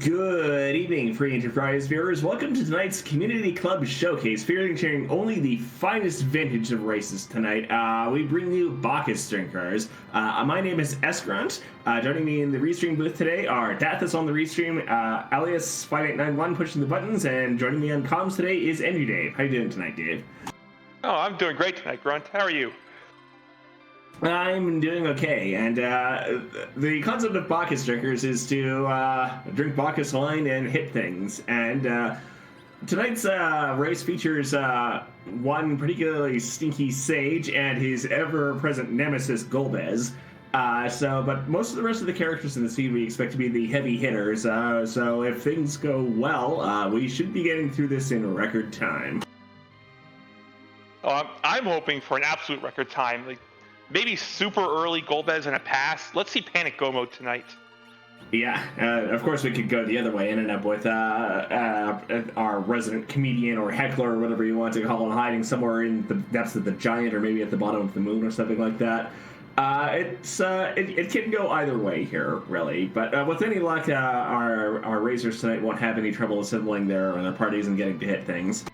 Good evening, Free Enterprise viewers. Welcome to tonight's Community Club Showcase, featuring only the finest vintage of races tonight. We bring you Bacchus drinkers. My name is Esgrant. Joining me in the Restream booth today are Dathis on the Restream, alias 5891 pushing the buttons, and joining me on comms today is Andrew Dave. How you doing tonight, Dave? Oh, I'm doing great tonight, Grunt. How are you? I'm doing okay, and the concept of Bacchus drinkers is to drink Bacchus wine and hit things. And tonight's race features one particularly stinky sage and his ever-present nemesis Golbez. But most of the rest of the characters in the scene we expect to be the heavy hitters. So if things go well, we should be getting through this in record time. Oh, I'm hoping for an absolute record time. Maybe super early Golbez and a pass. Let's see Panic Go mode tonight. Yeah, of course we could go the other way and end up with our resident comedian or heckler or whatever you want to call him hiding somewhere in the depths of the giant or maybe at the bottom of the moon or something like that. It can go either way here, really. But with any luck, our racers tonight won't have any trouble assembling their parties and getting to hit things.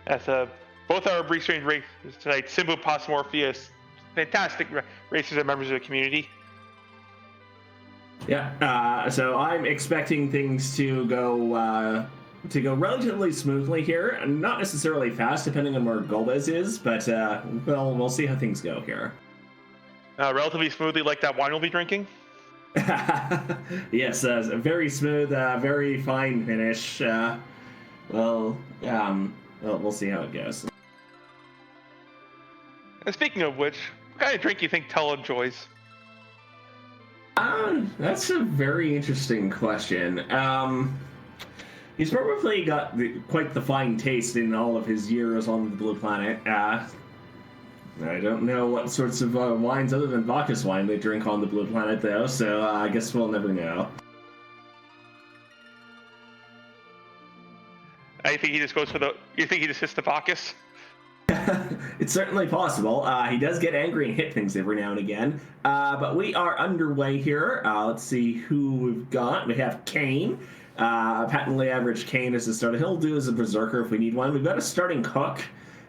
That's both our restrained races tonight, Simbu, Pos, Morpheus, fantastic racers and members of the community. Yeah, so I'm expecting things to go relatively smoothly here. Not necessarily fast, depending on where Golbez is, but we'll see how things go here. Relatively smoothly, like that wine we'll be drinking. Yes, very smooth, very fine finish. Well, we'll see how it goes. And speaking of which, what kind of drink do you think Tellah enjoys? That's a very interesting question. He's probably got quite the fine taste in all of his years on the Blue Planet. I don't know what sorts of wines other than Bacchus wine they drink on the Blue Planet, though, so I guess we'll never know. I think he just goes for you think he just hits the Bacchus? It's certainly possible. He does get angry and hit things every now and again. But we are underway here. Let's see who we've got. We have Kane. Patently average Kane as a starter. He'll do as a berserker if we need one. We've got a starting hook.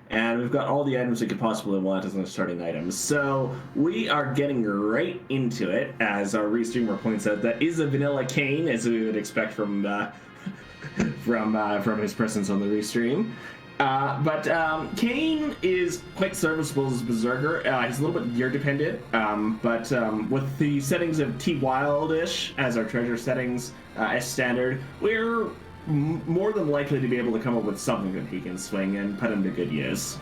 And we've got all the items we could possibly want as our starting items. So we are getting right into it, as our restreamer points out. That is a vanilla Kane, as we would expect from his presence on the restream. But Kane is quite serviceable as a berserker. He's a little bit gear dependent, but with the settings of T Wildish as our treasure settings as standard, we're more than likely to be able to come up with something that he can swing and put him to good use.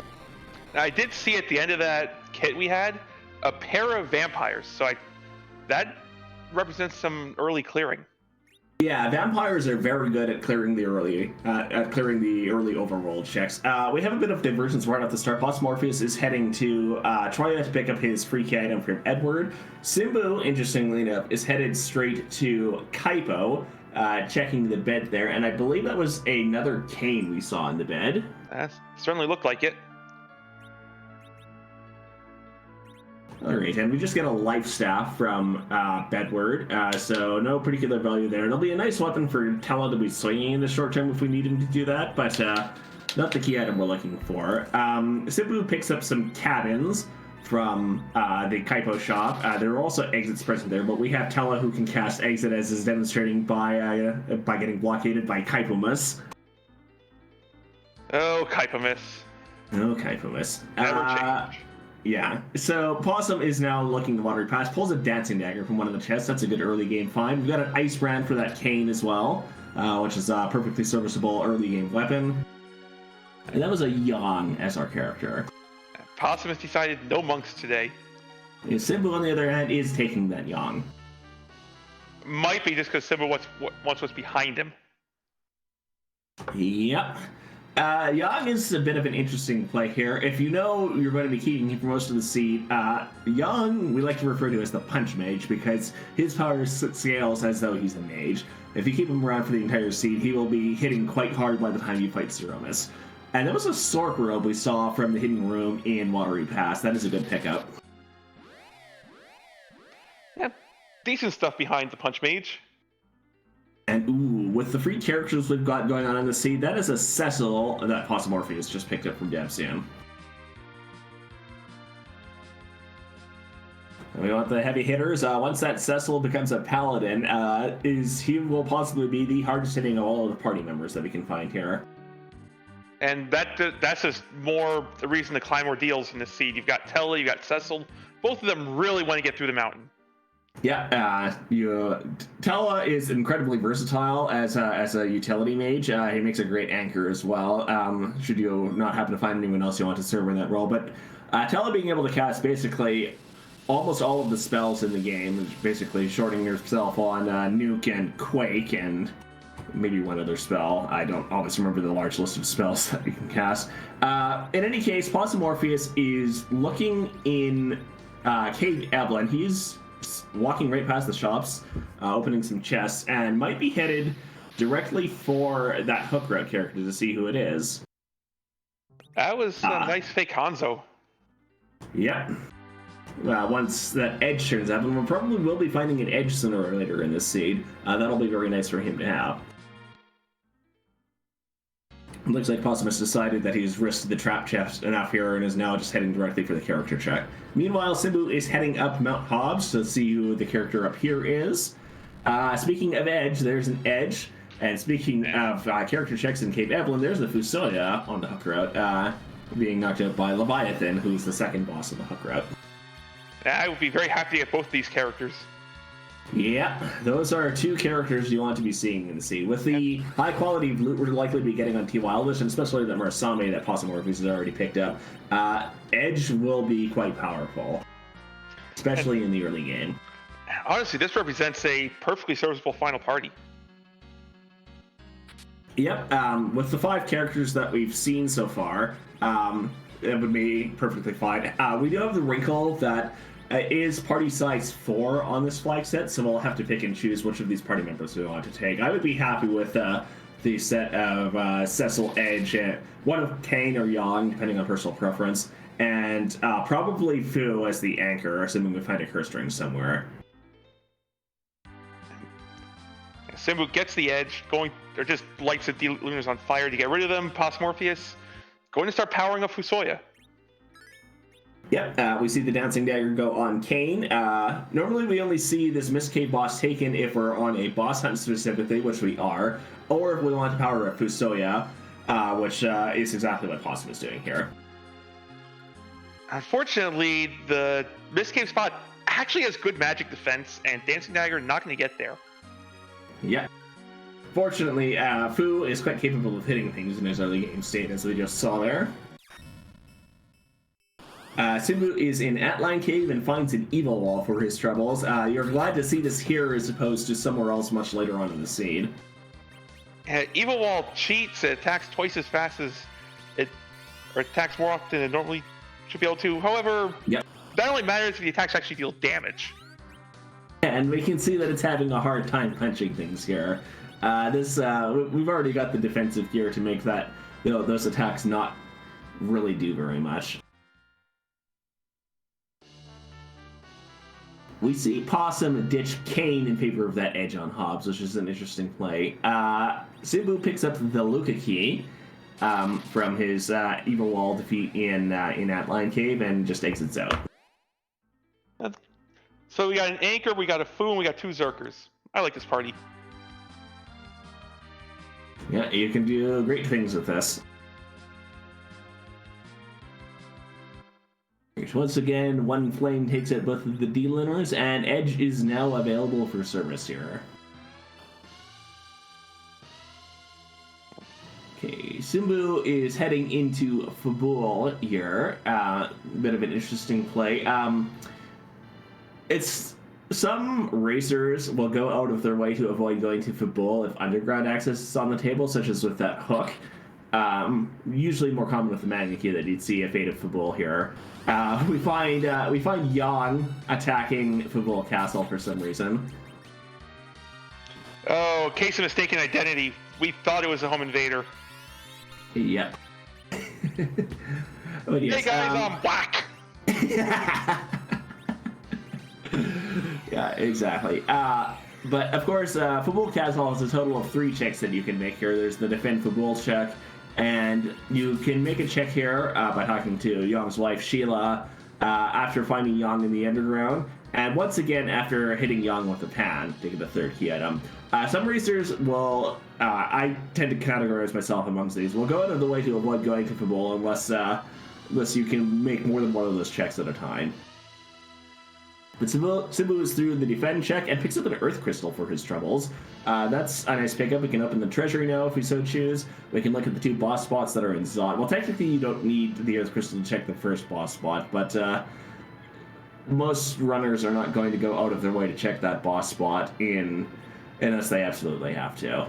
I did see at the end of that kit we had a pair of vampires, so that represents some early clearing. Yeah, vampires are very good at clearing the early overworld checks. We have a bit of divergence right off the start. Pos Morpheus is heading to Troya to pick up his free key item from Edward. Simbu, interestingly enough, is headed straight to Kaipo, checking the bed there, and I believe that was another Kane we saw in the bed. That certainly looked like it. Alright, and we just get a life staff from Bedward, so no particular value there. It'll be a nice weapon for Tellah to be swinging in the short term if we need him to do that, but not the key item we're looking for. Simbu picks up some cabins from the Kaipo shop. There are also exits present there, but we have Tellah who can cast exit, as is demonstrating by getting blockaded by Kaipomus. Oh, Kaipomus. Oh, Kaipomus. Never change. Yeah, so Possum is now looking the watery pass, pulls a dancing dagger from one of the chests. That's a good early game find. We've got an ice brand for that Kane as well, which is a perfectly serviceable early game weapon. And that was a Yang as our character. Possum has decided no monks today. Simbu, on the other hand, is taking that Yang. Might be just because Simbu wants what's behind him. Yep. Yang is a bit of an interesting play here. If you know you're going to be keeping him for most of the seed, Yang we like to refer to as the punch mage because his power scales as though he's a mage. If you keep him around for the entire seed, he will be hitting quite hard by the time you fight Zeromus. And there was a Sork robe we saw from the hidden room in Watery Pass. That is a good pickup. Yeah, decent stuff behind the punch mage. And ooh, with the free characters we've got going on in the seed, that is a Cecil that Posomorpheus just picked up from Devsian. We want the heavy hitters. Once that Cecil becomes a paladin, he will possibly be the hardest hitting of all of the party members that we can find here. And that's just more the reason to climb ordeals in this seed. You've got Tellah, you've got Cecil. Both of them really want to get through the mountain. Yeah, Tellah is incredibly versatile as a utility mage. He makes a great anchor as well. Should you not happen to find anyone else you want to serve in that role, but Tellah being able to cast basically almost all of the spells in the game, basically shorting yourself on Nuke and Quake and maybe one other spell. I don't always remember the large list of spells that you can cast. In any case, Posomorpheus is looking in Cave Evelyn. He's walking right past the shops, opening some chests, and might be headed directly for that hook route character to see who it is. That was a nice fake Hanzo. Yep. Once that edge turns up, and we probably will be finding an edge sooner or later in this seed. That'll be very nice for him to have. It looks like Possumus decided that he's risked the trap chest enough here and is now just heading directly for the character check. Meanwhile, Simbu is heading up Mount Hobbs to see who the character up here is. Speaking of edge, there's an edge. And speaking of character checks in Cave Evelyn, there's the Fusoya on the hook route, being knocked out by Leviathan, who's the second boss of the hook route. I would be very happy to get both these characters. Yeah, those are two characters you want to be seeing in the seed. With the high quality loot we're likely to be getting on T. Wildish, and especially the Murasame that Posomorpheus has already picked up, Edge will be quite powerful, especially in the early game. Honestly, this represents a perfectly serviceable final party. Yep, with the 5 characters that we've seen so far, it would be perfectly fine. We do have the wrinkle that is party size 4 on this flag set, so we'll have to pick and choose which of these party members we want to take. I would be happy with the set of Cecil, Edge, one of Kane or Yang, depending on personal preference, and probably Fu as the anchor, assuming we find a curse string somewhere. Simbu gets the edge, just lights the Lunars on fire to get rid of them. Posomorpheus going to start powering up Fusoya. Yep, we see the Dancing Dagger go on Kane. Normally we only see this Mist Cave boss taken if we're on a boss hunt specifically, which we are, or if we want to power up Fusoya, which is exactly what Possum is doing here. Unfortunately, the Mist Cave spot actually has good magic defense, and Dancing Dagger not going to get there. Yeah. Fortunately, Fu is quite capable of hitting things in his early game state, as we just saw there. Simbu is in Atline Cave and finds an evil wall for his troubles. You're glad to see this here as opposed to somewhere else much later on in the seed. Evil wall cheats. It attacks twice as fast as or attacks more often than it normally should be able to. However, yep, that only matters if the attacks actually deal damage. And we can see that it's having a hard time punching things here. We've already got the defensive gear to make that those attacks not really do very much. We see Possum ditch Kane in favor of that edge on Hobbs, which is an interesting play. Simbu picks up the Luca key from his Evil Wall defeat in Atline Cave and just exits out. So we got an Anchor, we got a Fu, and we got 2 Zerkers. I like this party. Yeah, you can do great things with this. Once again, one flame takes out both of the D-Liners, and Edge is now available for service here. Okay, Simbu is heading into Fabul here. Bit of an interesting play. It's some racers will go out of their way to avoid going to Fabul if underground access is on the table, such as with that hook. Usually more common with the Magna Key that you'd see a Fate of Fabul here. We find Yang attacking Fabul Castle for some reason. Oh, case of mistaken identity. We thought it was a home invader. Yep. Oh, yes. Hey guys, I'm whack. Yeah, exactly. But of course, Fabul Castle has a total of 3 checks that you can make here. There's the Defend Fabul check, and you can make a check here by talking to Yong's wife, Sheila, after finding Yong in the underground. And once again, after hitting Yong with a pan to get the 3rd key item. Some racers will, I tend to categorize myself amongst these, will go out of the way to avoid going to Fabul unless you can make more than one of those checks at a time. But Simbu is through the defend check and picks up an earth crystal for his troubles. That's a nice pickup. We can open the treasury now if we so choose. We can look at the 2 boss spots that are in Zot. Well, technically you don't need the earth crystal to check the first boss spot, but most runners are not going to go out of their way to check that boss spot unless they absolutely have to.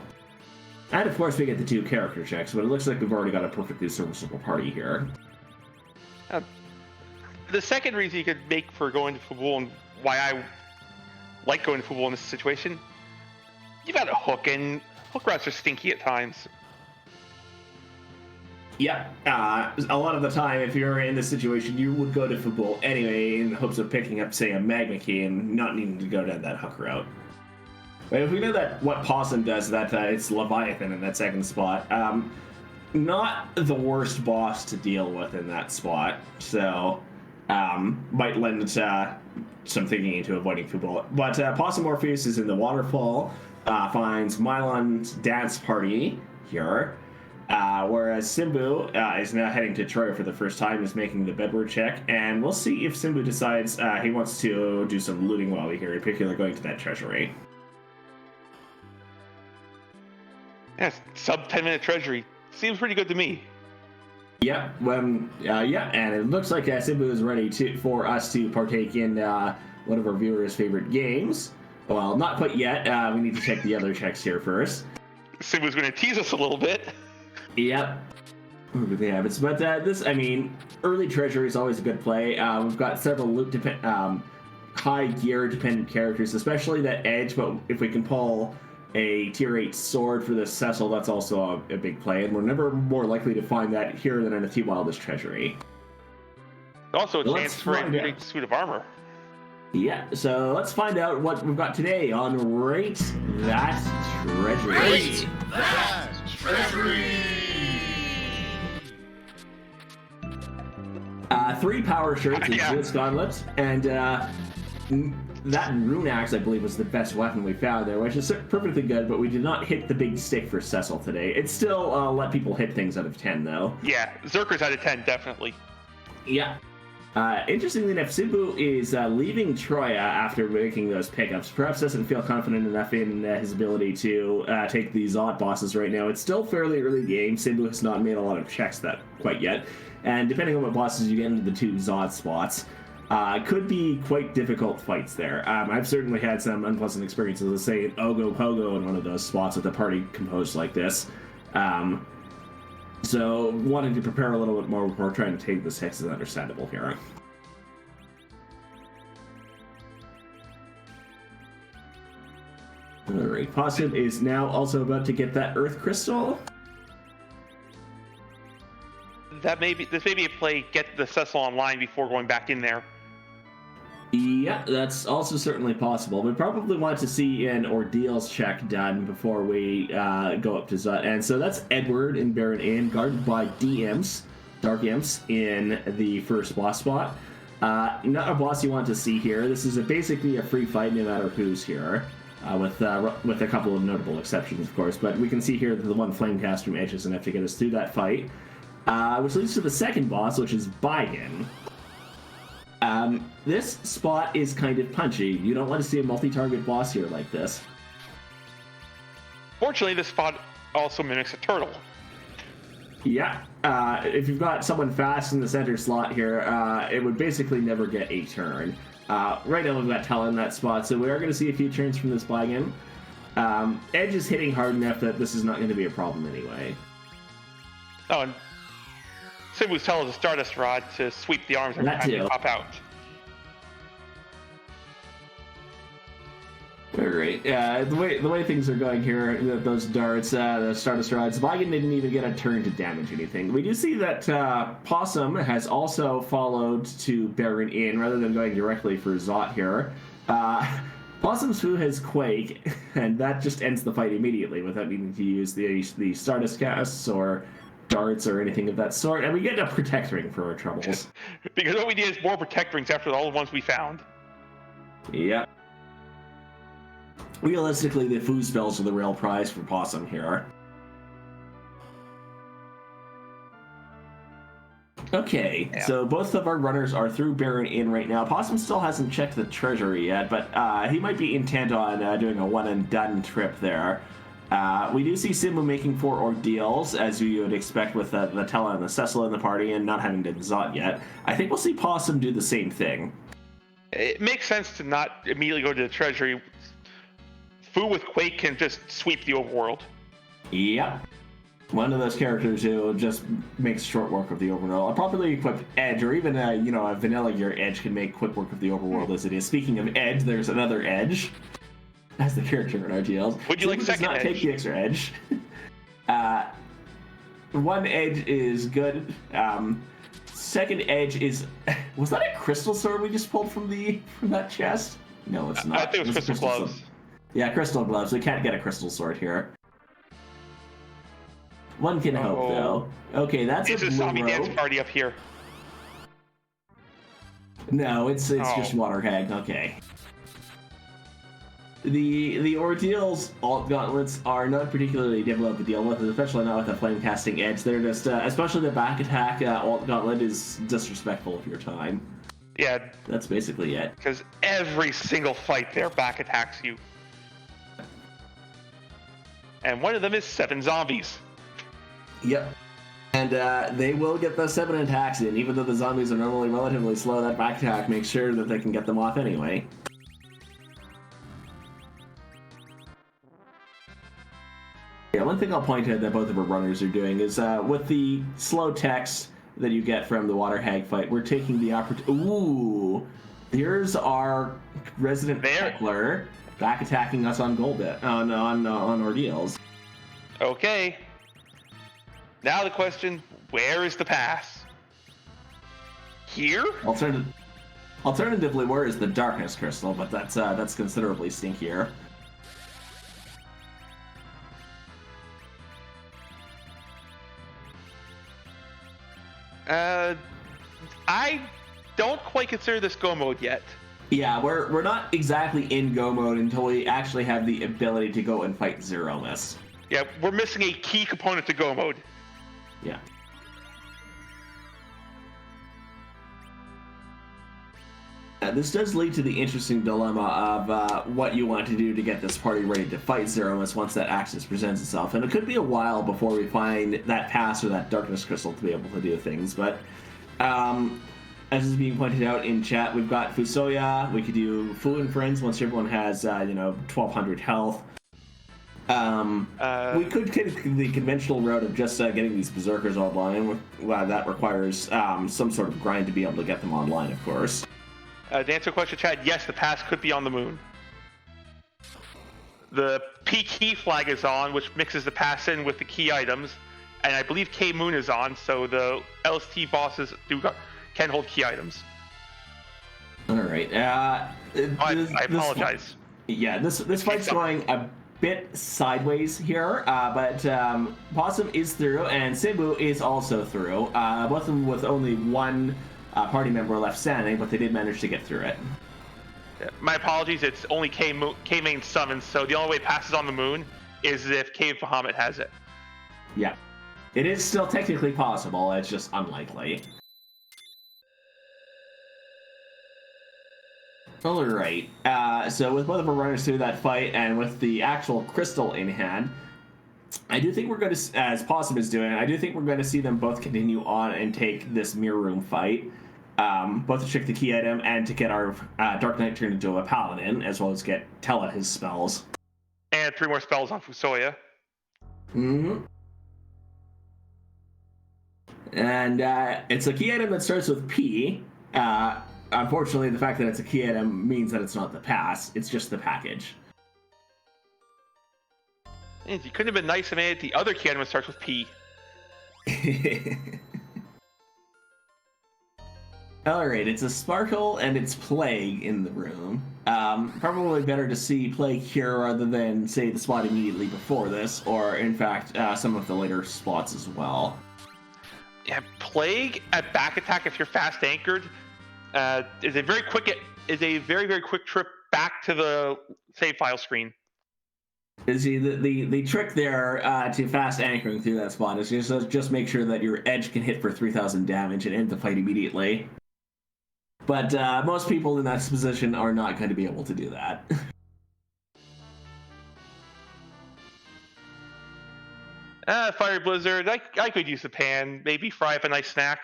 And of course we get the 2 character checks, but it looks like we've already got a perfectly serviceable party here. The second reason you could make for going to Fabul and why I like going to Fabul in this situation, you got a hook, and hook routes are stinky at times. Yeah, a lot of the time, if you're in this situation, you would go to Fabul anyway in hopes of picking up, say, a magma key and not needing to go down that hook route. But if we know that what Possum does, that it's Leviathan in that second spot, not the worst boss to deal with in that spot, so might lend some thinking into avoiding Fabul. But Possum Morpheus is in the waterfall, finds Mylon's dance party here, whereas Simbu is now heading to Troy for the first time, is making the bedward check, and we'll see if Simbu decides he wants to do some looting while we're here, in particular going to that treasury. Yeah, sub 10-minute treasury. Seems pretty good to me. Yeah, and it looks like Simbu is ready for us to partake in one of our viewers' favorite games. Well, not quite yet. We need to check the other checks here first. Simbu's going to tease us a little bit. Yep. Yeah, but this, I mean, early treasury is always a good play. We've got several high gear dependent characters, especially that Edge, but if we can pull a tier 8 sword for the Cecil, that's also a big play, and we're never more likely to find that here than in a T-Wildest treasury. Also a chance for a big suit of armor. Yeah, so let's find out what we've got today on Rate That Treasury. Rate That Treasury! 3 power shirts and Zeus gauntlets, and that rune axe, I believe, was the best weapon we found there, which is perfectly good, but we did not hit the big stick for Cecil today. It still let people hit things out of 10, though. Yeah, Zerker's out of 10, definitely. Yeah. Interestingly enough, Simbu is leaving Troya after making those pickups. Perhaps doesn't feel confident enough in his ability to take these Zot bosses right now. It's still fairly early game. Simbu has not made a lot of checks that quite yet. And depending on what bosses you get into the 2 Zot spots, could be quite difficult fights there. I've certainly had some unpleasant experiences, let's say, in Ogo Pogo in one of those spots with a party composed like this. So wanting to prepare a little bit more before trying to take this hits is understandable here. Alright, Possum is now also about to get that Earth Crystal. This may be a play, get the Cecil online before going back in there. Yeah, that's also certainly possible. We probably want to see an ordeals check done before we go up to Zut. And so that's Edward and Baron Inn, guarded by D-Imps, Dark Imps, in the first boss spot. Not a boss you want to see here. This is basically a free fight no matter who's here, with a couple of notable exceptions, of course. But we can see here that the one Flamecast from Edge is enough to get us through that fight. Which leads to the second boss, which is Baigan. This spot is kind of punchy. You don't want to see a multi-target boss here like this. Fortunately, this spot also mimics a turtle. Yeah, if you've got someone fast in the center slot here, it would basically never get a turn. Right now we've got Tellah in that spot, so we are going to see a few turns from this Baigan. Edge is hitting hard enough that this is not going to be a problem anyway. Oh, and Simbu's Tellah is a Stardust Rod to sweep the arms every time they pop out. Alright, the way things are going here, those darts, the Stardust Rods, Baigan didn't even get a turn to damage anything. We do see that Possum has also followed to Baron Inn rather than going directly for Zot here. Possum's Foo has Quake, and that just ends the fight immediately without needing to use the Stardust casts or darts or anything of that sort, and we get a Protect Ring for our troubles. Because what we need is more Protect Rings after all the ones we found. Yep. Realistically, the Foo spells are the real prize for Possum here. Okay, yeah. So both of our runners are through Baron Inn right now. Possum still hasn't checked the treasury yet, but he might be intent on doing a one-and-done trip there. We do see Simbu making 4 ordeals, as you would expect with the Tellah and the Cecil in the party, and not having done Zot yet. I think we'll see Possum do the same thing. It makes sense to not immediately go to the treasury. Foo with Quake can just sweep the overworld. Yep. One of those characters who just makes short work of the overworld. A properly equipped Edge, or even a vanilla gear Edge, can make quick work of the overworld as it is. Speaking of Edge, there's another Edge. As the character in RGLs. Would you like second does not Edge? Take the extra Edge. One Edge is good. Second Edge is... Was that a crystal sword we just pulled from that chest? No, it's not. I think it was crystal gloves. Sword. Yeah, crystal gloves. We can't get a crystal sword here. One can hope, though. Okay, that's it's a blue zombie dance party up here. No, it's just Water Hag. Okay. The ordeals, alt gauntlets, are not particularly difficult to deal with, especially not with a flame casting edge. They're just, especially the back attack alt gauntlet is disrespectful of your time. Yeah. That's basically it. Because every single fight there back attacks you. And one of them is 7 zombies. Yep. And they will get those 7 attacks in, even though the zombies are normally relatively slow. That back attack makes sure that they can get them off anyway. Yeah, one thing I'll point out that both of our runners are doing is with the slow text that you get from the Water Hag fight, we're taking the opportunity. Ooh, here's our resident heckler back attacking us on on ordeals. Okay. Now the question: where is the pass? Here? Alternatively, where is the darkness crystal? But that's considerably stinkier. I don't quite consider this go mode yet. Yeah, we're not exactly in go mode until we actually have the ability to go and fight Zero-ness. Yeah, we're missing a key component to go mode. Yeah. This does lead to the interesting dilemma of what you want to do to get this party ready to fight Zero-ness once that access presents itself. And it could be a while before we find that pass or that darkness crystal to be able to do things. But as is being pointed out in chat, we've got Fusoya. We could do Fu and Friends once everyone has 1,200 health. We could take the conventional route of just getting these berserkers online. That requires some sort of grind to be able to get them online, of course. To answer a question, Chad, yes, the pass could be on the moon. The P key flag is on, which mixes the pass in with the key items, and I believe K Moon is on, so the LST bosses can hold key items. All right. I apologize. This fight's going a bit sideways here, but Possum is through, and Simbu is also through. Both of them with only one party member left standing, but they did manage to get through it. Yeah, my apologies, it's only K-Main summons, so the only way it passes on the moon is if Cave Bahamut has it. Yeah. It is still technically possible, it's just unlikely. Alright, so with both of our runners through that fight, and with the actual crystal in hand, I do think we're going to, as Possum is doing, I do think we're going to see them both continue on and take this mirror room fight. Both to check the key item and to get our Dark Knight turned into a paladin, as well as get Tellah his spells. And 3 more spells on Fusoya. Mm-hmm. And it's a key item that starts with P. Unfortunately, the fact that it's a key item means that it's not the pass, it's just the package. And you couldn't have been nice and made it the other key item that starts with P. All right, it's a Sparkle and it's Plague in the room. Probably better to see Plague here rather than, say, the spot immediately before this, or in fact, some of the later spots as well. Yeah, Plague at back attack if you're fast anchored is a very very quick trip back to the save file screen. See, the trick there to fast anchoring through that spot is just make sure that your edge can hit for 3,000 damage and end the fight immediately. But most people in that position are not going to be able to do that. Fire Blizzard, I could use a pan, maybe fry up a nice snack.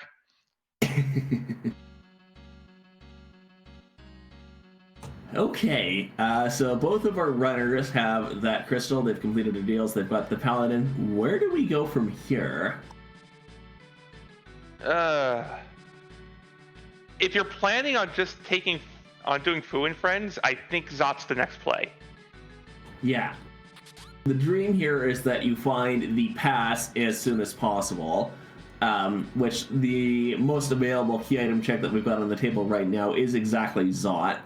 Okay, so both of our runners have that crystal. They've completed their deals. They've got the paladin. Where do we go from here? If you're planning on just doing Fu and Friends, I think Zot's the next play. Yeah. The dream here is that you find the pass as soon as possible, which the most available key item check that we've got on the table right now is exactly Zot.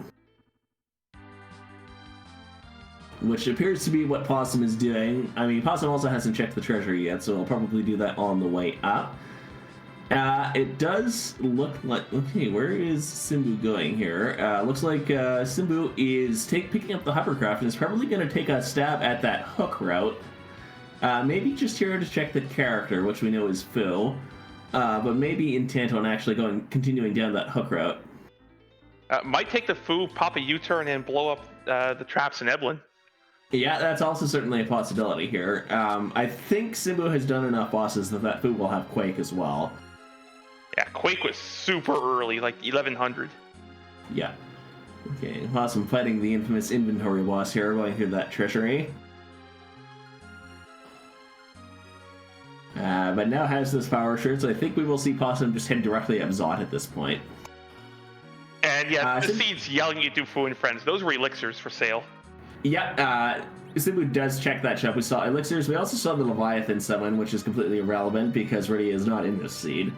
Which appears to be what Possum is doing. I mean, Possum also hasn't checked the treasury yet, so he'll probably do that on the way up. It does look like... Okay, where is Simbu going here? Looks like Simbu is picking up the hovercraft and is probably going to take a stab at that hook route. Maybe just here to check the character, which we know is Fu. But maybe intent on actually continuing down that hook route. Might take the Fu, pop a U-turn, and blow up the traps in Eblin. Yeah, that's also certainly a possibility here. I think Simbu has done enough bosses that Fu will have Quake as well. Yeah, Quake was super early, like 1100. Yeah. Okay, Possum fighting the infamous inventory boss here, going through that treasury. But now has this power shirt, so I think we will see Possum just head directly at Zot at this point. And yeah, the seeds yelling at you do Fu and Friends. Those were elixirs for sale. Yeah, Simbu does check that shop. We saw elixirs. We also saw the Leviathan summon, which is completely irrelevant because Riddy is not in this seed.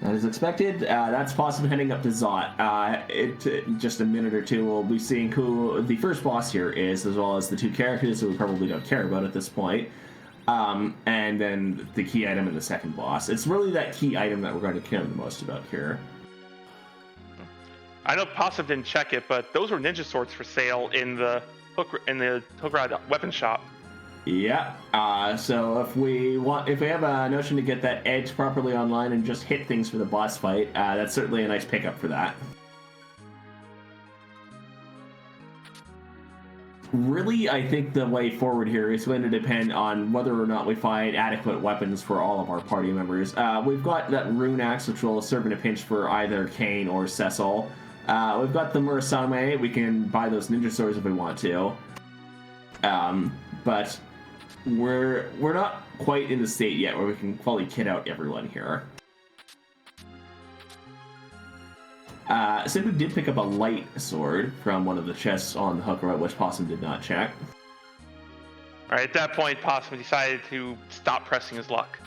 As expected, that's Possum heading up to Zot. Just a minute or two, we'll be seeing who the first boss here is, as well as the two characters that we probably don't care about at this point. And then the key item and the second boss. It's really that key item that we're going to care the most about here. I know Possum didn't check it, but those were ninja swords for sale in the hook rod weapon shop. Yeah. So if we have a notion to get that edge properly online and just hit things for the boss fight, that's certainly a nice pickup for that. Really, I think the way forward here is going to depend on whether or not we find adequate weapons for all of our party members. We've got that rune axe, which will serve in a pinch for either Kane or Cecil. We've got the Murasame. We can buy those ninja swords if we want to. But we're not quite in the state yet where we can fully kit out everyone here. Simbu did pick up a light sword from one of the chests on the hook route, which Possum did not check. All right, at that point, Possum decided to stop pressing his luck.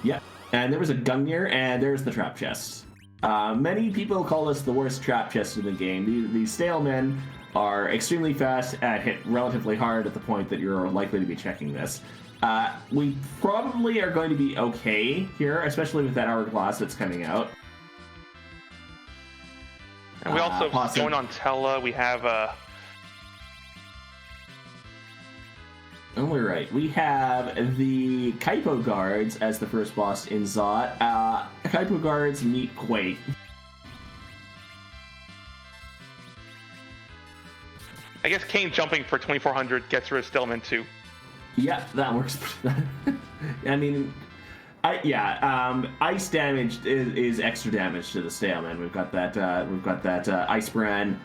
Yeah, and there was a Gungnir, and there's the trap chest. Many people call this the worst trap chest in the game. These stale men are extremely fast and hit relatively hard at the point that you're likely to be checking this. We probably are going to be okay here, especially with that hourglass that's coming out. And we also, going on Tellah, we have Oh, we're right. We have the Kaipo guards as the first boss in Zot. Kaipo guards meet Quake. I guess Kane jumping for 2400 gets rid of Stillman too. Yeah, that works. I mean, ice damage is extra damage to the Staleman. We've got that ice brand,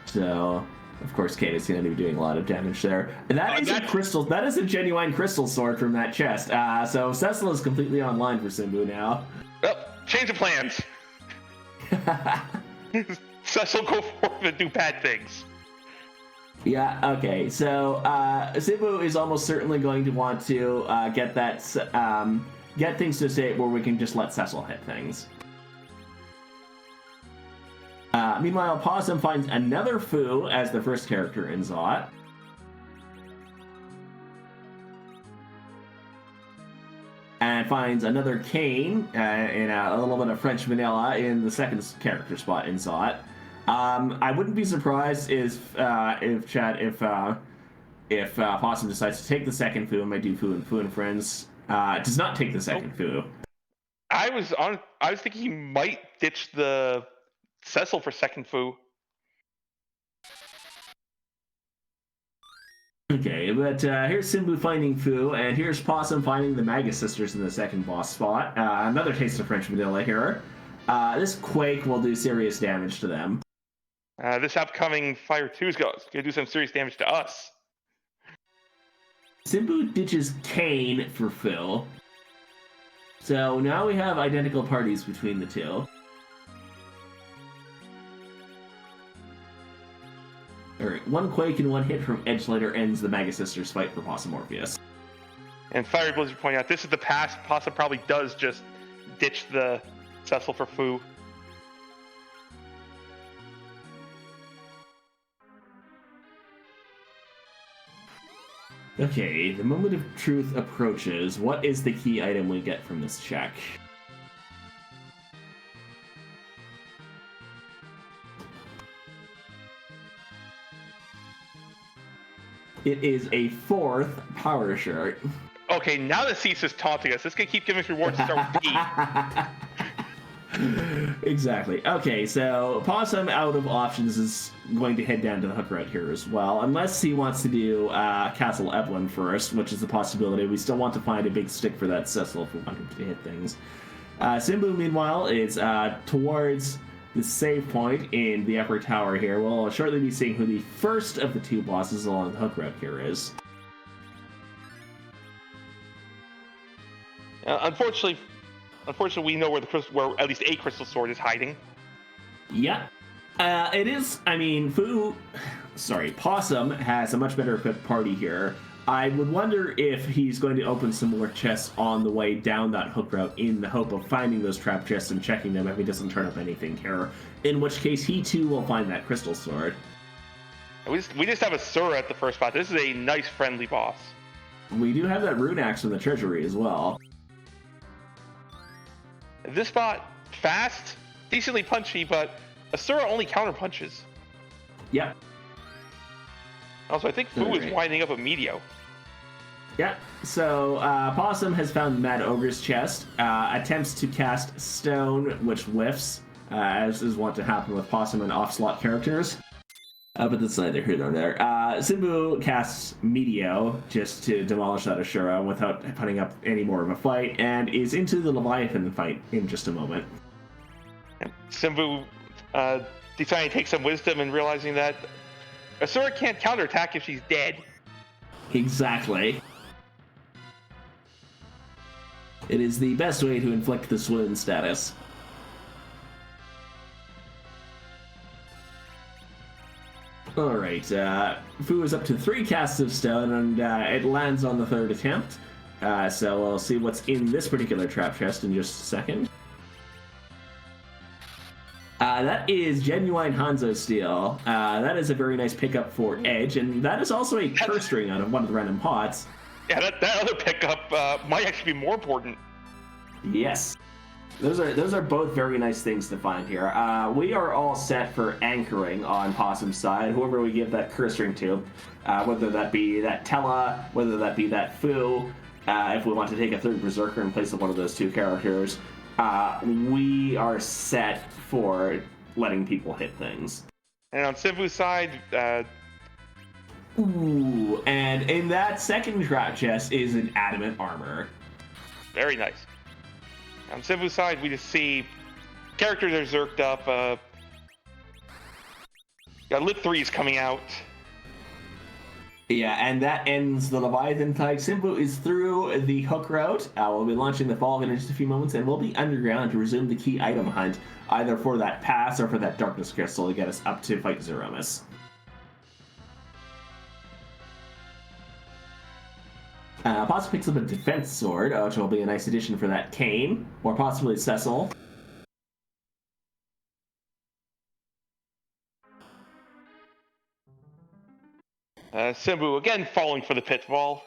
so of course Kane is going to be doing a lot of damage there. And that is a crystal. That is a genuine crystal sword from that chest. So Cecil is completely online for Simbu now. Well, change of plans. Cecil go forth and do bad things. Yeah, okay. So Simbu is almost certainly going to want to get that get things to a state where we can just let Cecil hit things. Meanwhile, Possum finds another Foo as the first character in Zot. And finds another Kane in a little bit of French vanilla in the second character spot in Zot. I wouldn't be surprised if Possum decides to take the second Foo and might do Foo and Friends. Does not take the second Foo. I was thinking he might ditch the Cecil for second Foo. Okay, but here's Simbu finding Foo, and here's Possum finding the Magus sisters in the second boss spot. Another taste of French vanilla here. This Quake will do serious damage to them. This upcoming Fire 2 is going to do some serious damage to us. Simbu ditches Kane for Foo. So now we have identical parties between the two. Alright, one Quake and one hit from Edgelighter ends the Magus Sisters fight for Possum Morpheus. And Fiery Blizzard pointing out, this is the past. Possum probably does just ditch the Cecil for Foo. Okay, the moment of truth approaches. What is the key item we get from this check? It is a fourth power shirt. Okay, now that Cease is taunting us, this can keep giving us rewards to start with D. Exactly. Okay, so Possum out of options is going to head down to the hook route here as well, unless he wants to do Castle Evelyn first, which is a possibility. We still want to find a big stick for that Cecil if we want him to hit things. Simbu, meanwhile, is towards the save point in the upper tower here. We'll shortly be seeing who the first of the two bosses along the hook route here is. Unfortunately, we know where at least a crystal sword is hiding. Yeah. It is, I mean, Possum has a much better equipped party here. I would wonder if he's going to open some more chests on the way down that hook route in the hope of finding those trap chests and checking them if he doesn't turn up anything here. In which case, he too will find that crystal sword. We just have a Sura at the first spot. This is a nice, friendly boss. We do have that rune axe from the treasury as well. This spot, fast, decently punchy, but Asura only counter punches. Yep. Also, I think Fu is winding up a Meteor. Yeah, so Possum has found Mad Ogre's chest, attempts to cast Stone, which whiffs, as is wont to happen with Possum and off-slot characters. But that's neither here nor there. Simbu casts Meteor just to demolish that Ashura without putting up any more of a fight, and is into the Leviathan fight in just a moment. Simbu deciding to take some wisdom and realizing that Asura can't counterattack if she's dead. Exactly. It is the best way to inflict the swoon status. Alright, Fu is up to 3 casts of stone, and it lands on the third attempt. So we'll see what's in this particular trap chest in just a second. That is genuine Hanzo steel. That is a very nice pickup for Edge, and that is also a curse ring out of one of the random pots. Yeah, that other pickup might actually be more important. Yes. Those are both very nice things to find here. We are all set for anchoring on Possum's side, whoever we give that curse ring to, whether that be that Tellah, whether that be that Fu, if we want to take a third Berserker in place of one of those two characters. We are set for letting people hit things. And on Simbu's side, ooh, and in that second trap chest is an adamant armor. Very nice. On Simbu's side, we just see characters are zerked up. Got Lit 3s coming out. Yeah, and that ends the Leviathan fight. Simbu is through the hook route. We'll be launching the Fog in just a few moments, and we'll be underground to resume the key item hunt, either for that pass or for that Darkness Crystal to get us up to fight Zeromus. Possum picks up a defense sword, which will be a nice addition for that Kane, or possibly Cecil. Simbu again falling for the pitfall.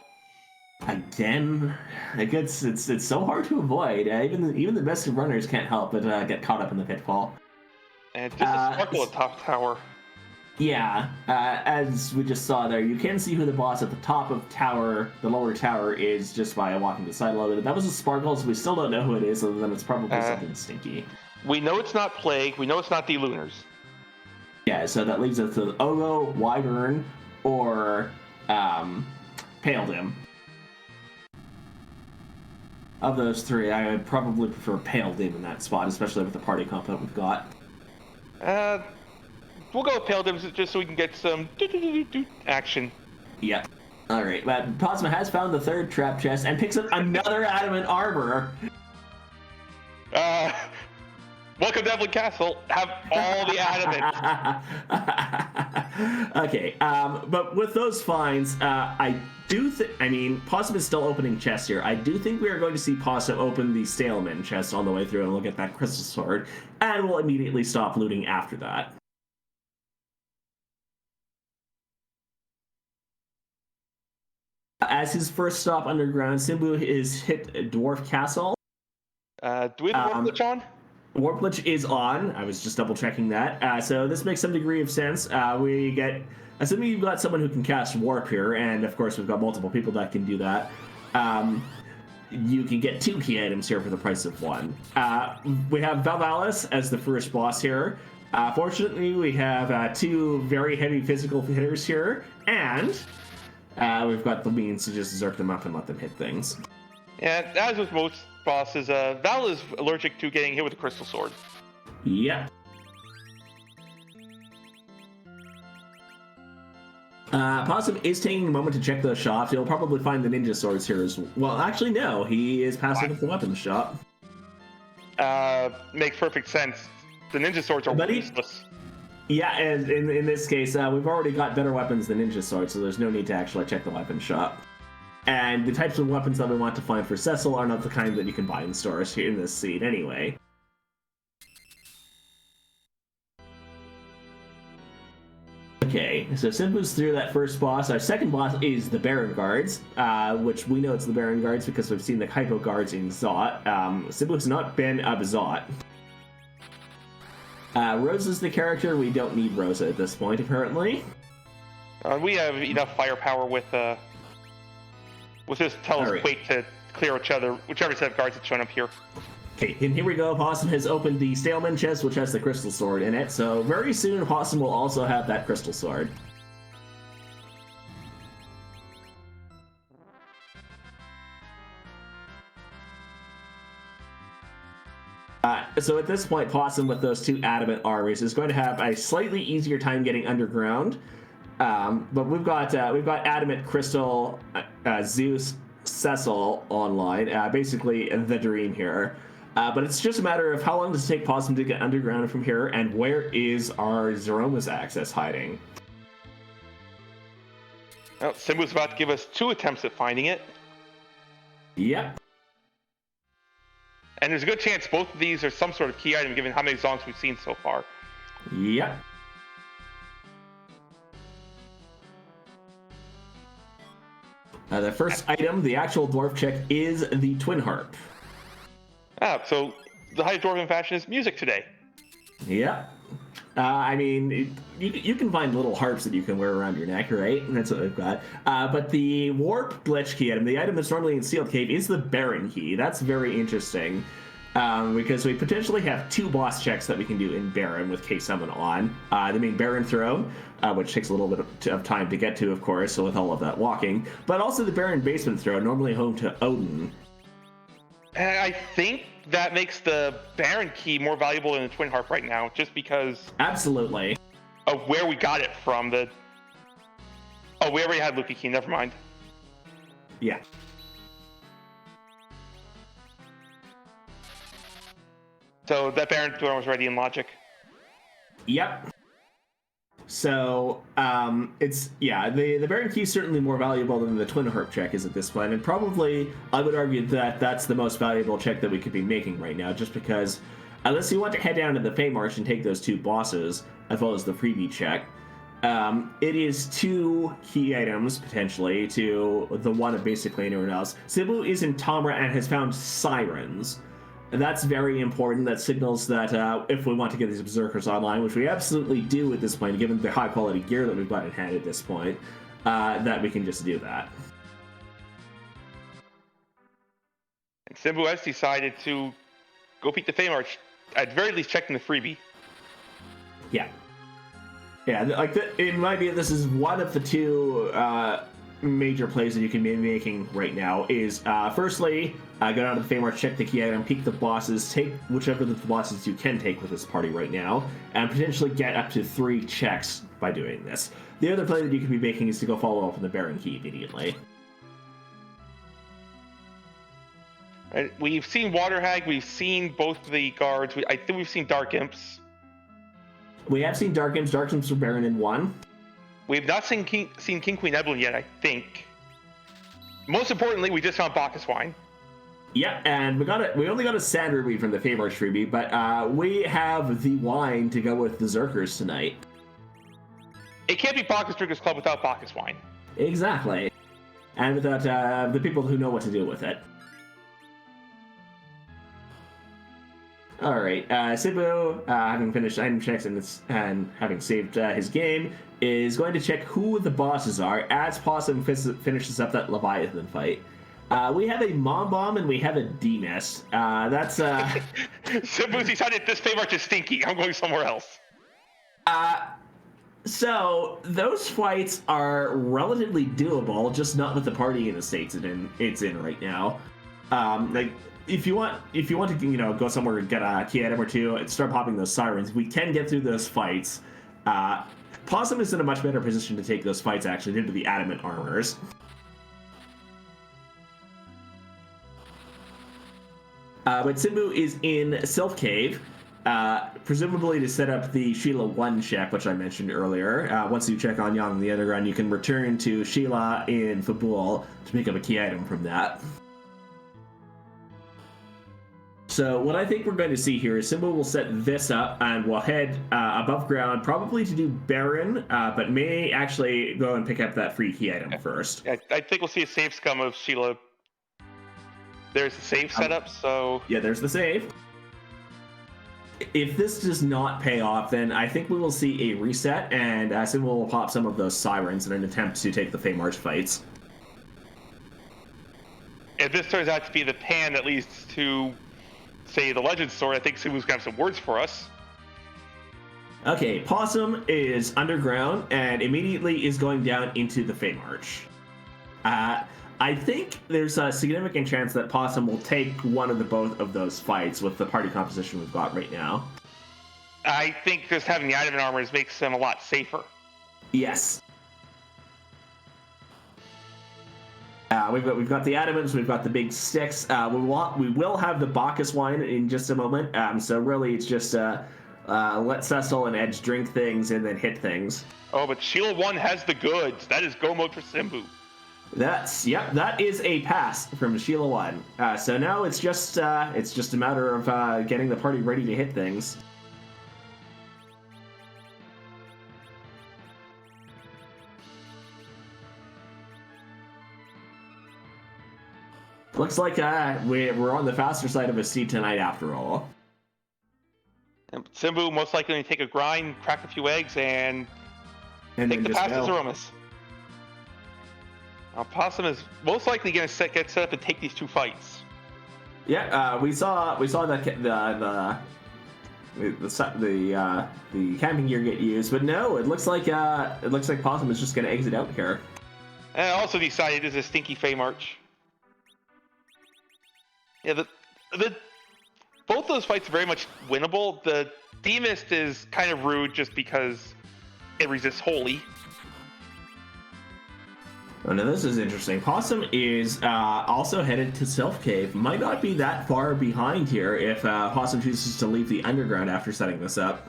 Again, it's so hard to avoid. Even the best of runners can't help but get caught up in the pitfall. And just a sparkle at top tower. Yeah, as we just saw there, you can see who the boss at the top of tower, the lower tower, is just by walking the side a little bit. That was a sparkle, so we still don't know who it is, other than it's probably something stinky. We know it's not Plague. We know it's not the Lunars. Yeah, so that leaves us to Ogo, Wyvern, or Pale Dim. Of those three, I would probably prefer Pale Dim in that spot, especially with the party comp that we've got. We'll go with Pale Dim just so we can get some action. Yep. Alright, but Cosma has found the third trap chest and picks up another adamant armor. Welcome to Evelyn Castle. Have all the adamant. Okay, but with those finds, I mean, Possum is still opening chests here. I do think we are going to see Possum open the Staleman chest on the way through and look at that crystal sword, and we'll immediately stop looting after that. As his first stop underground, Simbu is hit Dwarf Castle. Do we have the Warp on? Warp Lich is on. I was just double checking that. So this makes some degree of sense. We get, assuming you've got someone who can cast Warp here, and of course we've got multiple people that can do that, you can get 2 key items here for the price of 1. We have Valvalis as the first boss here. Fortunately, we have 2 very heavy physical hitters here, and we've got the means to just zerk them up and let them hit things. Yeah, as with most bosses, Val is allergic to getting hit with a crystal sword. Yep. Possum is taking a moment to check those shops. You'll probably find the ninja swords here as well. Actually, no. He is passing up the weapons shop. Makes perfect sense. The ninja swords are useless. Yeah, and in this case, we've already got better weapons than ninja swords, so there's no need to actually check the weapons shop. And the types of weapons that we want to find for Cecil are not the kind that you can buy in stores here in this scene anyway. Okay, so Simbu's through that first boss. Our second boss is the Baron Guards, which we know it's the Baron Guards because we've seen the Hypo Guards in Zot. Simbu has not been a Zot. Rosa's the character. We don't need Rosa at this point, apparently. We have enough firepower with this Tellah's Quake to clear whichever set of guards that's shown up here. Okay, and here we go. Possum has opened the Staleman chest, which has the crystal sword in it, so very soon Possum will also have that crystal sword. So at this point, Possum, with those 2 adamant armors, is going to have a slightly easier time getting underground. But we've got adamant, crystal, Zeus, Cecil online. Basically, the dream here. But it's just a matter of how long does it take Possum to get underground from here, and where is our Zeroma's access hiding? Well, Simbu's about to give us 2 attempts at finding it. Yep. And there's a good chance both of these are some sort of key item, given how many songs we've seen so far. Yep. The first item, the actual dwarf check, is the Twin Harp. So the High Dwarven fashion is music today. Yep. I mean, you can find little harps that you can wear around your neck, right? And that's what we've got. But the Warp Glitch key item, the item that's normally in Sealed Cave, is the Baron key. That's very interesting. Because we potentially have 2 boss checks that we can do in Baron with K-Summon on. The main Baron Throne, which takes a little bit of time to get to, of course, so with all of that walking. But also the Baron Basement Throne, normally home to Odin. And I think that makes the Baron key more valuable than the Twin Harp right now, just because... Absolutely. Of where we got it from. Oh, we already had Lucky Key, never mind. Yeah. So that Baron Throne was ready in logic. Yep. So the Baron Key is certainly more valuable than the Twin Harp check is at this point, and probably I would argue that that's the most valuable check that we could be making right now, just because unless you want to head down to the Fey March and take those 2 bosses, as well as the freebie check, it is 2 key items potentially to the one of basically anyone else. Sibu is in Tamra and has found sirens. And that's very important. That signals that if we want to get these Berserkers online, which we absolutely do at this point, given the high quality gear that we've got in hand at this point, that we can just do that. And Simbu has decided to go beat the Fey March, at very least checking the freebie. Yeah. Yeah, in my view, this is one of the 2 major plays that you can be making right now is firstly go down to the Fey March, check the key item, peek the bosses, take whichever of the bosses you can take with this party right now, and potentially get up to 3 checks by doing this. The other play that you can be making is to go follow up on the Baron Key immediately. And we've seen Water Hag, we've seen both the guards, I think we've seen Dark Imps. We have seen Dark Imps. Dark Imps were Baron in 1. We've not seen King Queen Evelyn yet, I think. Most importantly, we just found Bacchus wine. Yep, and we only got a Sand Ruby from the Fey March freebie, but we have the wine to go with the Zerkers tonight. It can't be Bacchus Drinkers Club without Bacchus wine. Exactly. And without the people who know what to do with it. Alright, Sibu, having finished item checks and having saved his game, is going to check who the bosses are as Possum finishes up that Leviathan fight. We have a Mom Bomb and we have a D-Mist. That's Sibu's decided this Fey March is stinky. I'm going somewhere else. So those fights are relatively doable, just not with the party in the states it's in right now. If you want to go somewhere and get a key item or 2 and start popping those sirens, we can get through those fights. Possum is in a much better position to take those fights actually due to the adamant armors. But Simbu is in Sylph Cave, presumably to set up the Sheila 1 check, which I mentioned earlier. Once you check on Yang in the Underground, you can return to Sheila in Fabul to pick up a key item from that. So what I think we're going to see here is Simba will set this up and we'll head above ground, probably to do Baron, but may actually go and pick up that free key item first. I think we'll see a save scum of Sheila. There's the save setup, so... Yeah, there's the save. If this does not pay off, then I think we will see a reset, and Simba will pop some of those sirens in an attempt to take the Fey March fights. If this turns out to be the pan that leads to... say the Legend Sword, I think Sibu's got some words for us. Okay, Possum is underground and immediately is going down into the Fey March. I think there's a significant chance that Possum will take one of both of those fights with the party composition we've got right now. I think just having the item and armors makes them a lot safer. Yes. We've got the adamants, we've got the big sticks. We will have the Bacchus wine in just a moment. So really, it's just let Cecil and Edge drink things and then hit things. Oh, but Sheila 1 has the goods. That is go mode for Simbu. That is a pass from Sheila 1. So now it's just a matter of getting the party ready to hit things. Looks like we're on the faster side of a seed tonight after all. And Simbu most likely going to take a grind, crack a few eggs, and take the passes aromas. Possum is most likely going to get set up and take these 2 fights. Yeah, we saw the camping gear get used, but no, it looks like Possum is just going to exit out here. And I also decided this is a stinky Fey March. Yeah, both those fights are very much winnable. The D-Mist is kind of rude just because it resists Holy. Oh, now this is interesting. Possum is also headed to Sylph Cave. Might not be that far behind here if Possum chooses to leave the underground after setting this up.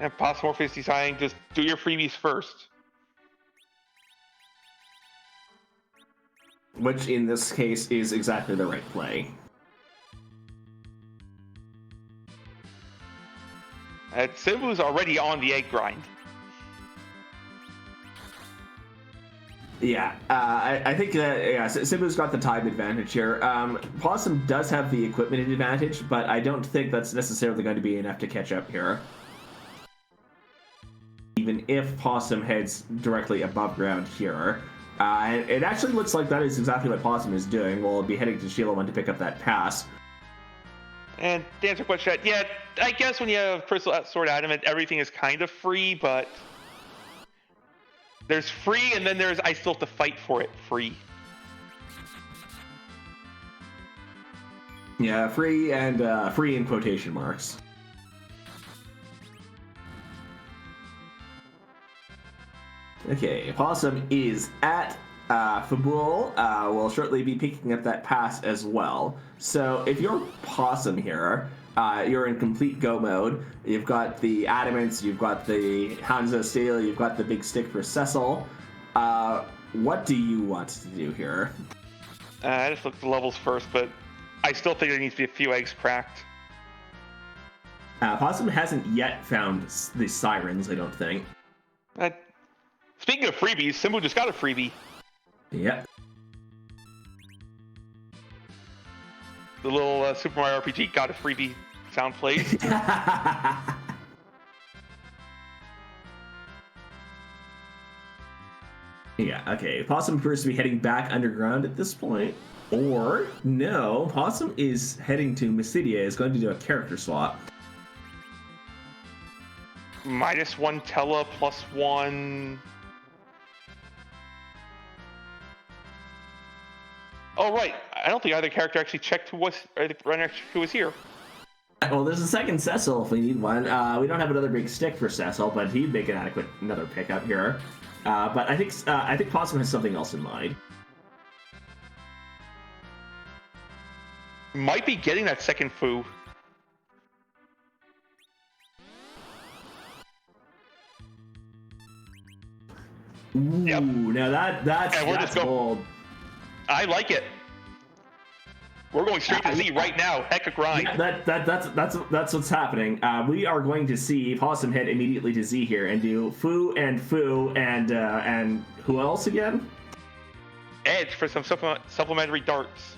And Possimorph is deciding just do your freebies first. Which in this case is exactly the right play. Simbu's already on the egg grind. Yeah, I think Simbu's got the time advantage here. Possum does have the equipment advantage, but I don't think that's necessarily going to be enough to catch up here. Even if Possum heads directly above ground here. It actually looks like that is exactly what Possum is doing. We'll be heading to Sheila 1 to pick up that pass. And to answer question, yeah, I guess when you have Crystal Sword Adamant, everything is kind of free, but there's free, and then there's I still have to fight for it free. Yeah, free and free in quotation marks. Okay, Possum is at Fabul. Will shortly be picking up that pass as well. So if you're Possum here, you're in complete go mode. You've got the Adamants, you've got the Hanzo Steel, you've got the big stick for Cecil. What do you want to do here? I just looked at the levels first, but I still think there needs to be a few eggs cracked. Possum hasn't yet found the Sirens, I don't think. Speaking of freebies, Simbu just got a freebie. Yep. The little Super Mario RPG got a freebie sound plays. Yeah, okay. Possum appears to be heading back underground at this point. Or, no, Possum is heading to Mysidia, is going to do a character swap. -1 Tellah, +1. Oh, right. I don't think either character actually checked who was here. Well, there's a second Cecil if we need one. We don't have another big stick for Cecil, but he'd make an adequate another pickup here. But I think Possum has something else in mind. Might be getting that second foo. Ooh, Yep. Now that's bold. I like it. We're going straight to Z right now. Heck, a grind. Yeah, that's what's happening. We are going to see Possum head immediately to Z here and do Foo and who else again? Edge for some supplementary darts.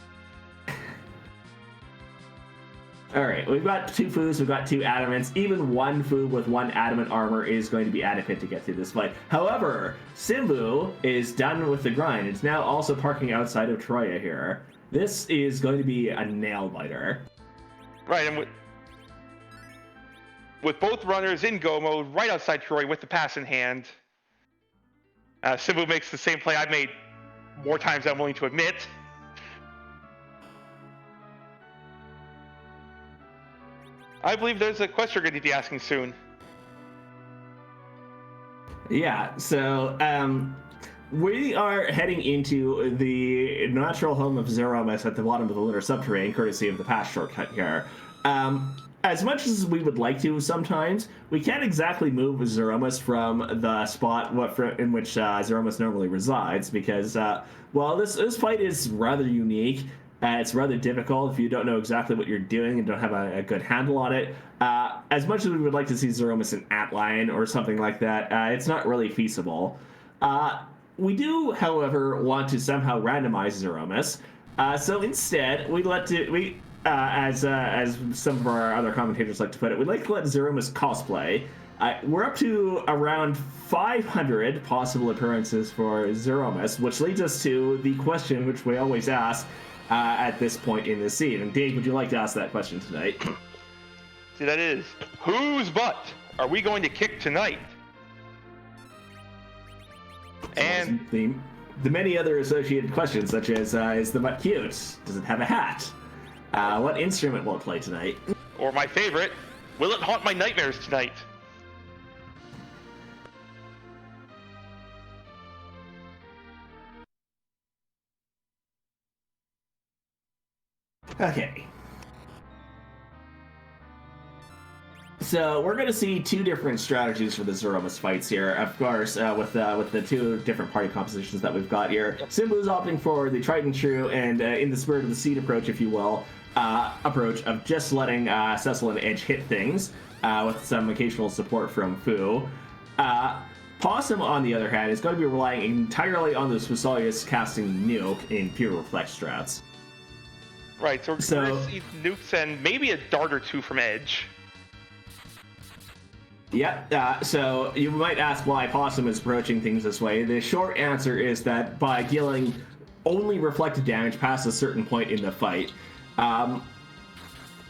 All right, we've got 2 Foos, we've got 2 Adamants. Even 1 Foo with 1 Adamant armor is going to be adequate to get through this fight. However, Simbu is done with the grind. It's now also parking outside of Troya here. This is going to be a nail biter. Right, and with both runners in go mode, right outside Troy with the pass in hand, Simbu makes the same play I've made more times than I'm willing to admit. I believe there's a question you're going to be asking soon. Yeah, so we are heading into the natural home of Zeromus at the bottom of the lunar subterranean, courtesy of the pass shortcut here. As much as we would like to sometimes, we can't exactly move Zeromus from the spot in which Zeromus normally resides, because, well, this fight is rather unique. It's rather difficult if you don't know exactly what you're doing and don't have a good handle on it. As much as we would like to see Zeromus in Atline or something like that, it's not really feasible. We do, however, want to somehow randomize Zeromus. So instead, as some of our other commentators like to put it, we'd like to let Zeromus cosplay. We're up to around 500 possible appearances for Zeromus, which leads us to the question which we always ask at this point in the scene. And Dave, would you like to ask that question tonight? See, that is, whose butt are we going to kick tonight? And the many other associated questions, such as, is the butt cute? Does it have a hat? What instrument will it play tonight? Or my favorite, will it haunt my nightmares tonight? Okay. So we're going to see two different strategies for the Zeromus fights here. Of course, with the two different party compositions that we've got here. Simbu's opting for the tried and true and in the spirit of the seed approach, if you will, approach of just letting Cecil and Edge hit things with some occasional support from Fu. Possum, on the other hand, is going to be relying entirely on those Fusilius casting Nuke in pure reflex strats. Right, so we're going to see nukes and maybe a dart or two from Edge. Yeah, so you might ask why Possum is approaching things this way. The short answer is that by dealing only reflected damage past a certain point in the fight,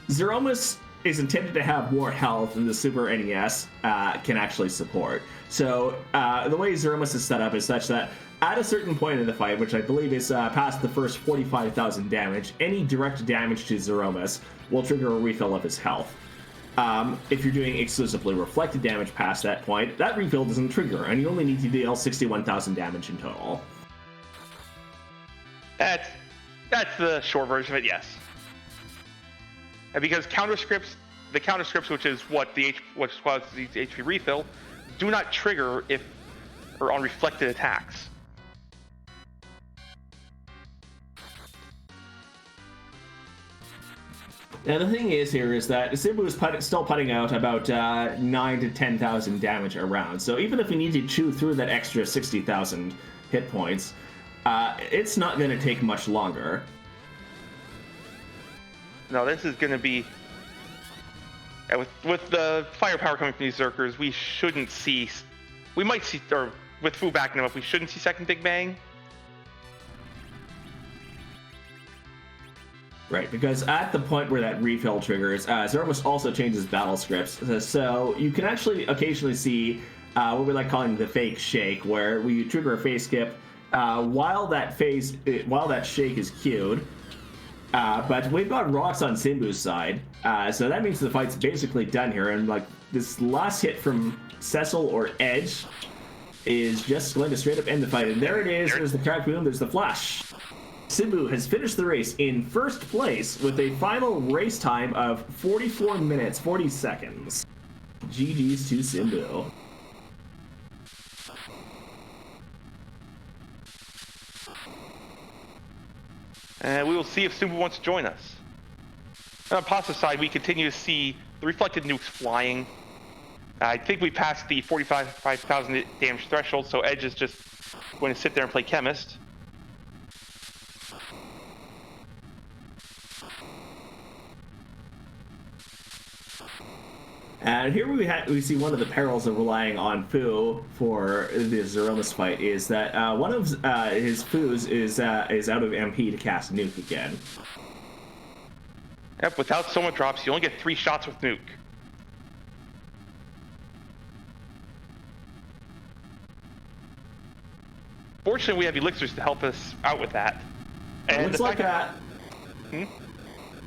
Zeromus is intended to have more health than the Super NES can actually support. So the way Zeromus is set up is such that at a certain point in the fight, which I believe is past the first 45,000 damage, any direct damage to Zeromus will trigger a refill of his health. If you're doing exclusively reflected damage past that point, that refill doesn't trigger, and you only need to deal 61,000 damage in total. That's the short version of it, yes. And because the counter scripts, which is what causes the HP refill, do not trigger on reflected attacks. Now the thing is here is that Simbu is still putting out about 9 to 10,000 damage a round. So even if we need to chew through that extra 60,000 hit points, it's not going to take much longer. No, this is going to be... with the firepower coming from these Zerkers, we shouldn't see... We might see... Or with Fu backing them up, we shouldn't see second Big Bang. Right, because at the point where that refill triggers, Zeromus also changes battle scripts. So you can actually occasionally see what we like calling the fake shake, where we trigger a phase skip while that shake is queued. But we've got rocks on Simbu's side, so that means the fight's basically done here. And like this last hit from Cecil or Edge is just going to straight up end the fight. And there it is. There's the crack boom. There's the flash. Simbu has finished the race in first place with a final race time of 44 minutes, 40 seconds. GG's to Simbu. And we will see if Simbu wants to join us. On the positive side, we continue to see the reflected nukes flying. I think we passed the 45,000 damage threshold, so Edge is just going to sit there and play Chemist. And here we see one of the perils of relying on Fu for the Zeromus fight is that one of his Fus is out of MP to cast Nuke again. Yep, without Soma drops, you only get 3 shots with Nuke. Fortunately, we have elixirs to help us out with that. And it looks like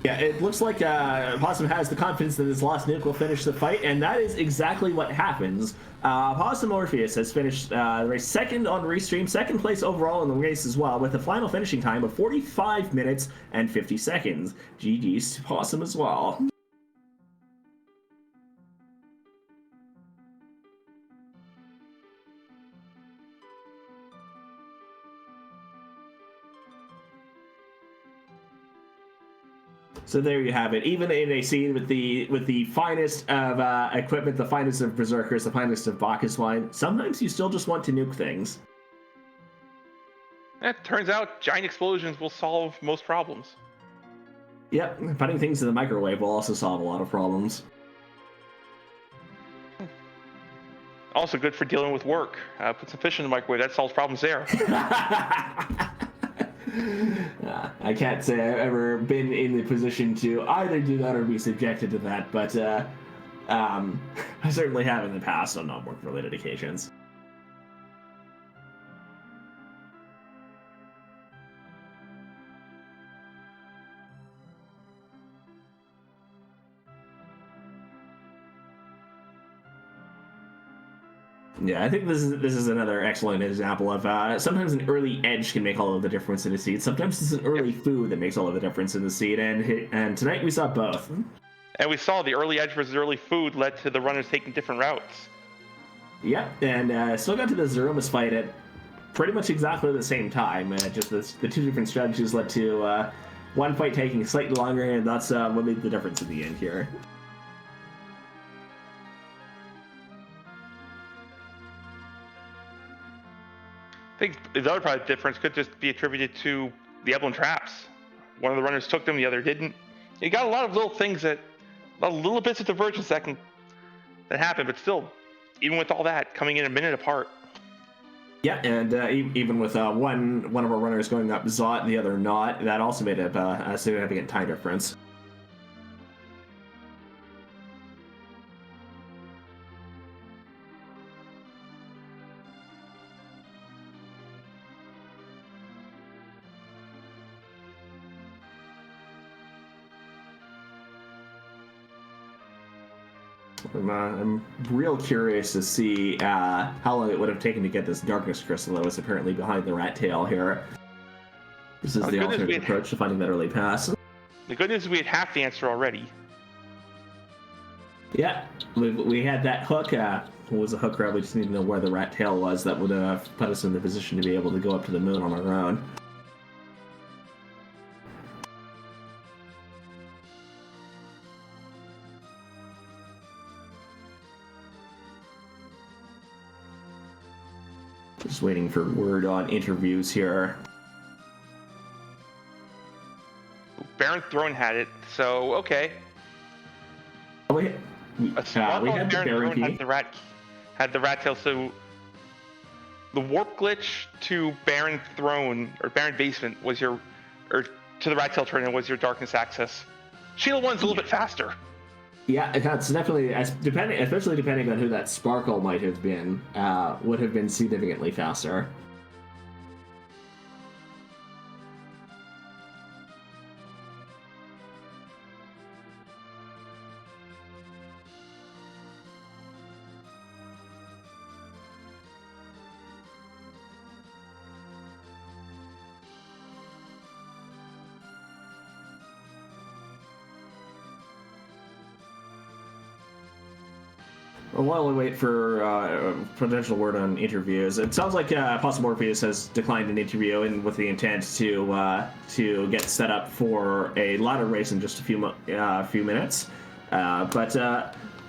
Yeah, it looks like Possum has the confidence that his last nuke will finish the fight, and that is exactly what happens. Possum Orpheus has finished the race second on Restream, second place overall in the race as well, with a final finishing time of 45 minutes and 50 seconds. GG's to Possum as well. So there you have it. Even in a scene with the finest of equipment, the finest of berserkers, the finest of Bacchus wine, sometimes you still just want to nuke things. It turns out giant explosions will solve most problems. Yep, putting things in the microwave will also solve a lot of problems. Also good for dealing with work. Put some fish in the microwave, that solves problems there. I can't say I've ever been in the position to either do that or be subjected to that, but I certainly have in the past on non-work-related occasions. Yeah, I think this is another excellent example of sometimes an early edge can make all of the difference in a seed. Sometimes it's an early food that makes all of the difference in the seed, and tonight we saw both. And we saw the early edge versus early food led to the runners taking different routes. Yep, and still got to the Zeromus fight at pretty much exactly the same time. Just the two different strategies led to one fight taking slightly longer, and that's what made the difference in the end here. I think the other part of the difference could just be attributed to the Evelyn traps. One of the runners took them, the other didn't. You got a lot of little things a lot of little bits of divergence that happen, but still, even with all that, coming in a minute apart. Yeah, and even with one of our runners going up Zot, the other not, that also made a significant time difference. I'm real curious to see how long it would have taken to get this darkness crystal that was apparently behind the rat tail here. This is the alternative approach to finding that early pass. The good news is we had half the answer already. Yeah, we had that hook. What was a hook route? We just need to know where the rat tail was. That would have put us in the position to be able to go up to the moon on our own. Just waiting for word on interviews here. Baron Throne had it, so okay. We had Baron the Baron key. had the rat tail, so the warp glitch to Baron Throne or Baron Basement was your, or to the rat tail turn was your darkness access. Shield one's a little bit faster. Yeah, it's definitely, especially depending on who that Sparkle might have been, would have been significantly faster. While we wait for potential word on interviews, it sounds like Apostle Morpheus has declined an interview and with the intent to get set up for a ladder race in just a few minutes. But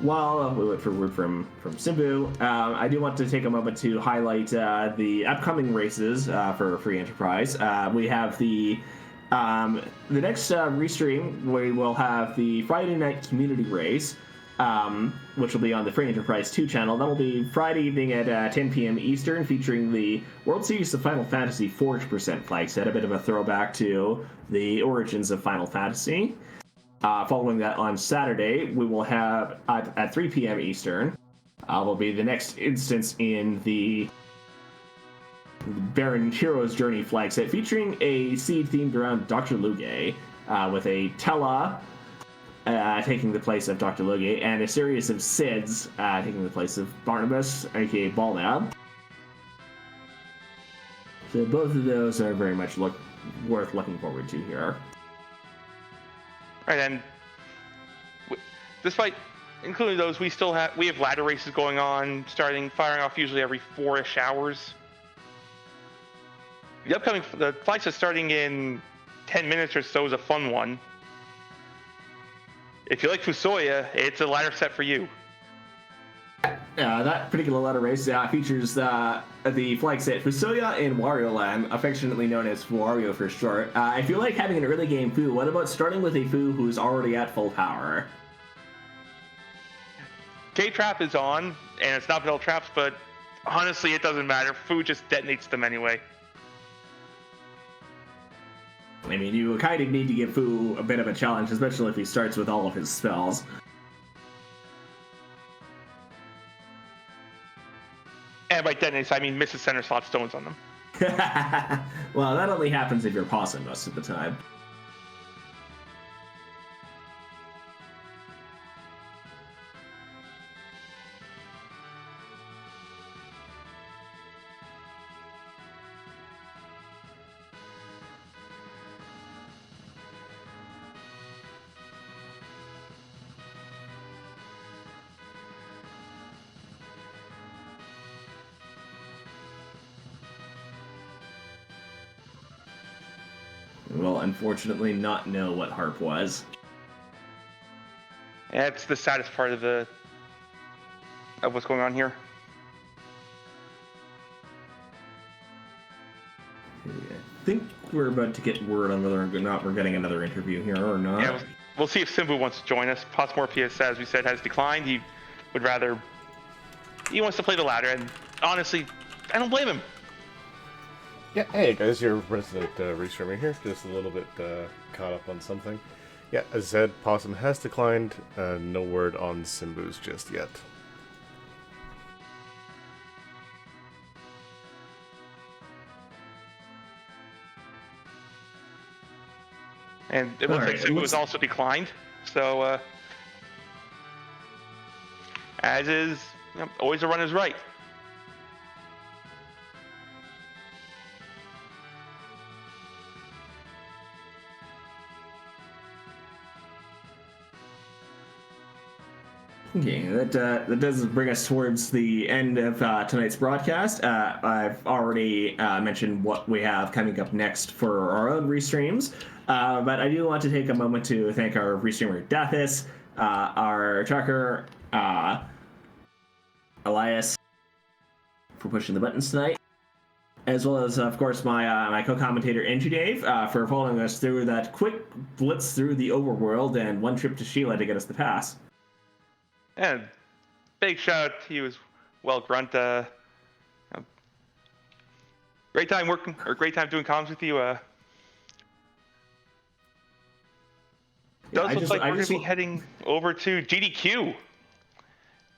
while we wait for word from Simbu, I do want to take a moment to highlight the upcoming races for Free Enterprise. We have the next restream. We will have the Friday night community race. Which will be on the Free Enterprise 2 channel. That will be Friday evening at 10 p.m. Eastern, featuring the World Series of Final Fantasy Forge % flag set, a bit of a throwback to the origins of Final Fantasy. Following that on Saturday, we will have, at 3 p.m. Eastern, will be the next instance in the Baron Hero's Journey flag set, featuring a seed themed around Dr. Luge, with a Tellah taking the place of Dr. Luge, and a series of Sids taking the place of Barnabas, aka Balnab. So both of those are very much worth looking forward to here. All right, and despite including those, we have ladder races going on, firing off usually every 4-ish hours. The flight set starting in 10 minutes or so is a fun one. If you like Fusoya, it's a ladder set for you. That particular ladder race features the flag set Fusoya and Wario Land, affectionately known as Wario for short. If you like having an early game Fu, what about starting with a Fu who's already at full power? K-Trap is on, and it's not vanilla traps, but honestly, it doesn't matter. Fu just detonates them anyway. I mean, you kind of need to give Fu a bit of a challenge, especially if he starts with all of his spells. And by detonates, I mean misses center slot stones on them. Well, that only happens if you're pausing most of the time. will unfortunately not know what harp was. That's the saddest part of what's going on here. I think we're about to get word on whether or not we're getting another interview here or not. Yeah, we'll see if Simbu wants to join us. Possimorpheus, as we said, has declined. He wants to play the ladder, and honestly, I don't blame him. Yeah, hey guys, your resident restreamer here. Just a little bit caught up on something. Yeah, as said, Possum has declined. No word on Simbu's just yet. And it looks like Simbu has also declined. So, as is, always a runner's right. Okay, that does bring us towards the end of tonight's broadcast. I've already mentioned what we have coming up next for our own restreams, but I do want to take a moment to thank our restreamer Dathis, our tracker Elias, for pushing the buttons tonight, as well as, of course, my co-commentator Andrew Dave for following us through that quick blitz through the overworld and one trip to Sheila to get us the pass. And big shout out to you as well, Grunt. Great time working, or great time doing comms with you. Does look like we're going to be heading over to GDQ.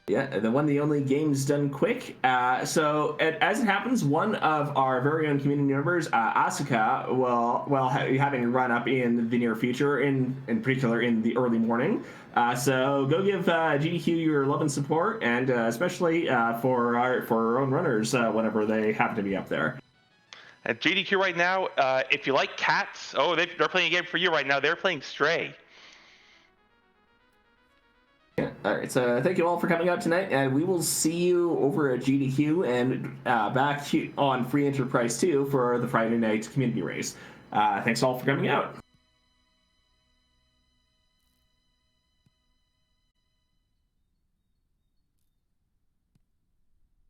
Yeah, the only game's done quick. So as it happens, one of our very own community members, Asuka, will having a run up in the near future, in particular in the early morning. So go give GDQ your love and support, and especially for our own runners whenever they happen to be up there. At GDQ right now, if you like cats, they're playing a game for you right now. They're playing Stray. Yeah. All right. So thank you all for coming out tonight, and we will see you over at GDQ and back on Free Enterprise 2 for the Friday night community race. Thanks all for coming out.